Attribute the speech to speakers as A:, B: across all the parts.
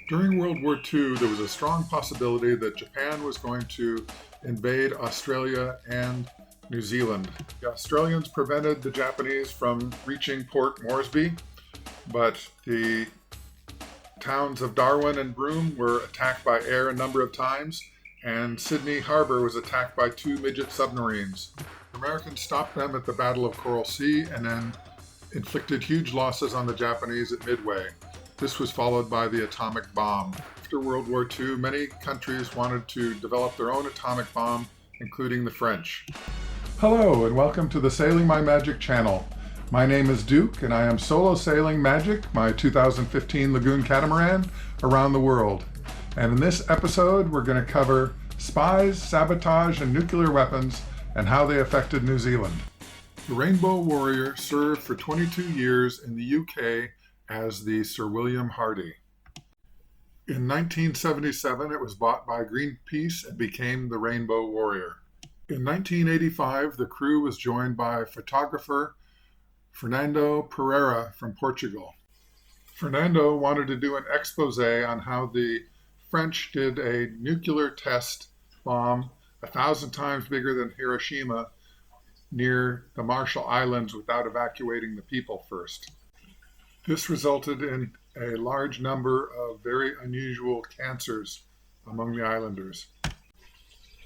A: During World War II, there was a strong possibility that Japan was going to invade Australia and New Zealand. The Australians prevented the Japanese from reaching Port Moresby, but the towns of Darwin and Broome were attacked by air a number of times, and Sydney Harbour was attacked by two midget submarines. The Americans stopped them at the Battle of Coral Sea and then inflicted huge losses on the Japanese at Midway. This was followed by the atomic bomb. After World War II, many countries wanted to develop their own atomic bomb, including the French. Hello, and welcome to the Sailing My Magic channel. My name is Duke, and I am solo sailing Magic, my 2015 Lagoon catamaran, around the world. And in this episode, we're going to cover spies, sabotage, and nuclear weapons, and how they affected New Zealand. The Rainbow Warrior served for 22 years in the UK as the Sir William Hardy. In 1977, it was bought by Greenpeace and became the Rainbow Warrior. In 1985, the crew was joined by photographer Fernando Pereira from Portugal. Fernando wanted to do an expose on how the French did a nuclear test bomb 1,000 times bigger than Hiroshima near the Marshall Islands without evacuating the people first. This resulted in a large number of very unusual cancers among the islanders.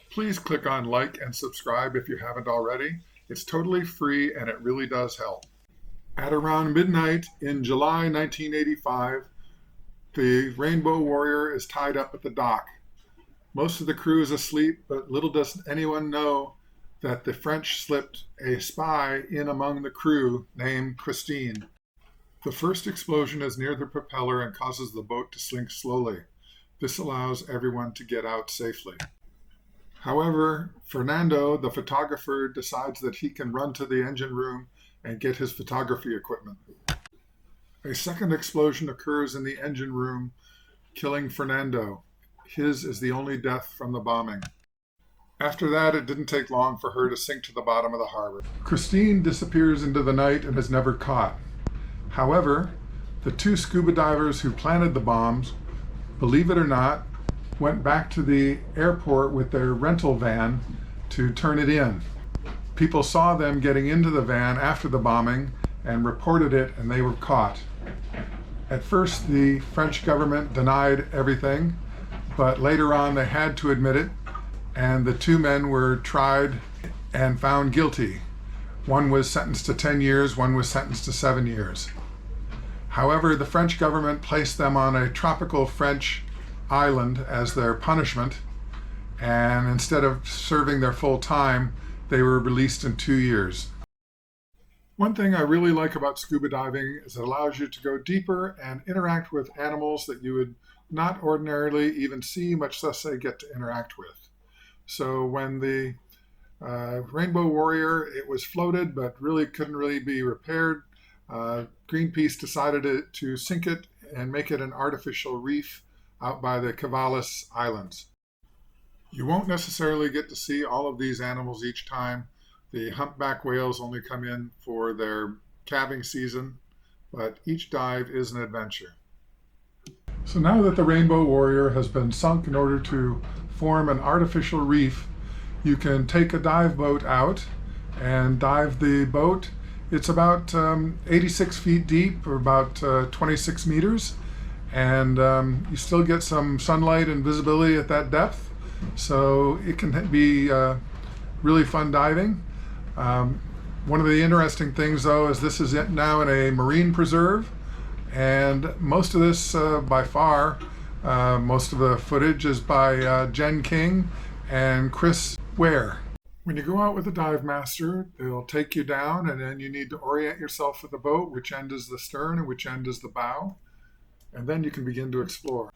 A: Please click on like and subscribe if you haven't already. It's totally free and it really does help. At around midnight in July 1985, the Rainbow Warrior is tied up at the dock. Most of the crew is asleep, but little does anyone know that the French slipped a spy in among the crew named Christine. The first explosion is near the propeller and causes the boat to sink slowly. This allows everyone to get out safely. However, Fernando, the photographer, decides that he can run to the engine room and get his photography equipment. A second explosion occurs in the engine room, killing Fernando. His is the only death from the bombing. After that, it didn't take long for her to sink to the bottom of the harbor. Christine disappears into the night and is never caught. However, the two scuba divers who planted the bombs, believe it or not, went back to the airport with their rental van to turn it in. People saw them getting into the van after the bombing and reported it, and they were caught. At first, the French government denied everything, but later on they had to admit it, and the two men were tried and found guilty. One was sentenced to 10 years, one was sentenced to 7 years. However, the French government placed them on a tropical French island as their punishment, and instead of serving their full time, they were released in 2 years. One thing I really like about scuba diving is it allows you to go deeper and interact with animals that you would not ordinarily even see, much less say get to interact with. So when the Rainbow Warrior, it was floated but really couldn't really be repaired, Greenpeace decided to sink it and make it an artificial reef out by the Cavalis Islands. You won't necessarily get to see all of these animals each time. The humpback whales only come in for their calving season, but each dive is an adventure. So now that the Rainbow Warrior has been sunk in order to form an artificial reef, you can take a dive boat out and dive the boat. It's about 86 feet deep, or about 26 meters, and you still get some sunlight and visibility at that depth, so it can be really fun diving. One of the interesting things, though, is this is now in a marine preserve, and most of this, by far, most of the footage is by Jen King and Chris Ware. When you go out with a dive master, they'll take you down, and then you need to orient yourself with the boat, which end is the stern and which end is the bow, and then you can begin to explore.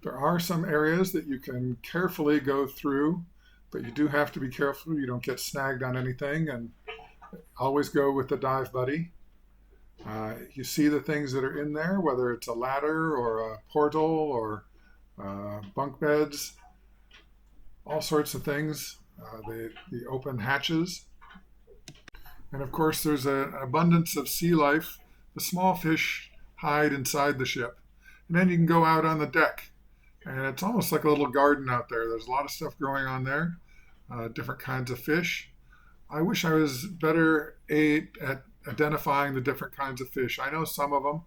A: There are some areas that you can carefully go through, but you do have to be careful you don't get snagged on anything, and always go with the dive buddy. You see the things that are in there, whether it's a ladder or a portal or bunk beds, all sorts of things. The open hatches. And of course, there's an abundance of sea life. The small fish hide inside the ship. And then you can go out on the deck, and it's almost like a little garden out there. There's a lot of stuff growing on there, different kinds of fish. I wish I was better at identifying the different kinds of fish. I know some of them,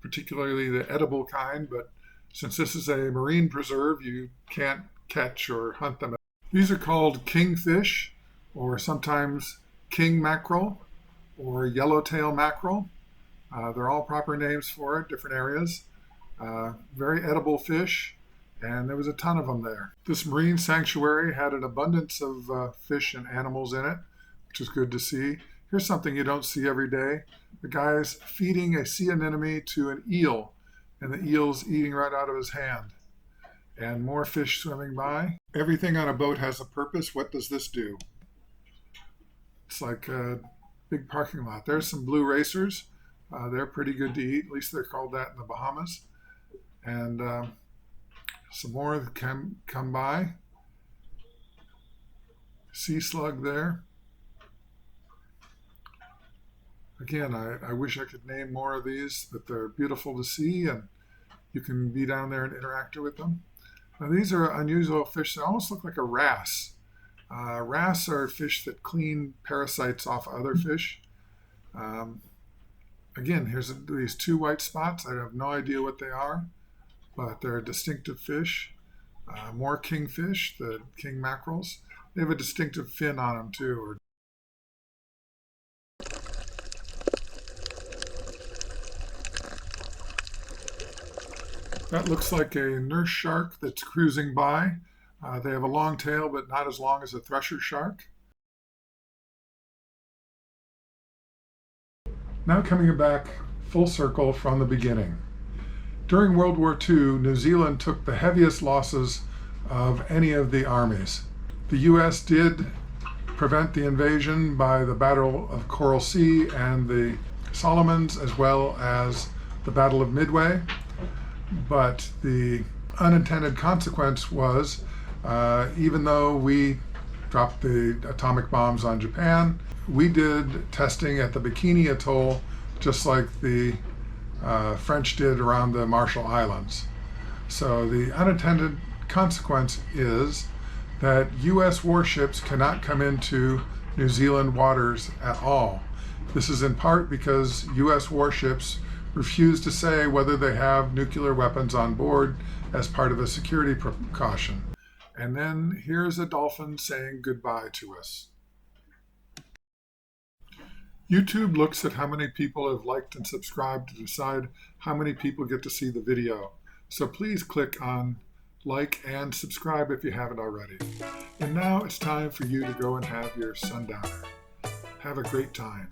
A: particularly the edible kind, but since this is a marine preserve, you can't catch or hunt them. These are called kingfish, or sometimes king mackerel, or yellowtail mackerel. They're all proper names for it, different areas. Very edible fish, and there was a ton of them there. This marine sanctuary had an abundance of fish and animals in it, which is good to see. Here's something you don't see every day. The guy's feeding a sea anemone to an eel, and the eel's eating right out of his hand. And more fish swimming by. Everything on a boat has a purpose. What does this do? It's like a big parking lot. There's some blue racers. They're pretty good to eat. At least they're called that in the Bahamas. And some more come by. Sea slug there. Again, I wish I could name more of these, but they're beautiful to see, and you can be down there and interact with them. Now, these are unusual fish. They almost look like a wrasse. Wrasse are fish that clean parasites off other fish. Again, here's these two white spots. I have no idea what they are, but they're a distinctive fish. More kingfish, the king mackerels. They have a distinctive fin on them too. That looks like a nurse shark that's cruising by. They have a long tail, but not as long as a thresher shark. Now coming back full circle from the beginning. During World War II, New Zealand took the heaviest losses of any of the armies. The US did prevent the invasion by the Battle of Coral Sea and the Solomons, as well as the Battle of Midway. But the unintended consequence was, even though we dropped the atomic bombs on Japan, we did testing at the Bikini Atoll just like the French did around the Marshall Islands. So the unintended consequence is that US warships cannot come into New Zealand waters at all. This is in part because US warships refuse to say whether they have nuclear weapons on board as part of a security precaution. And then here's a dolphin saying goodbye to us. YouTube looks at how many people have liked and subscribed to decide how many people get to see the video. So please click on like and subscribe if you haven't already. And now it's time for you to go and have your sundowner. Have a great time.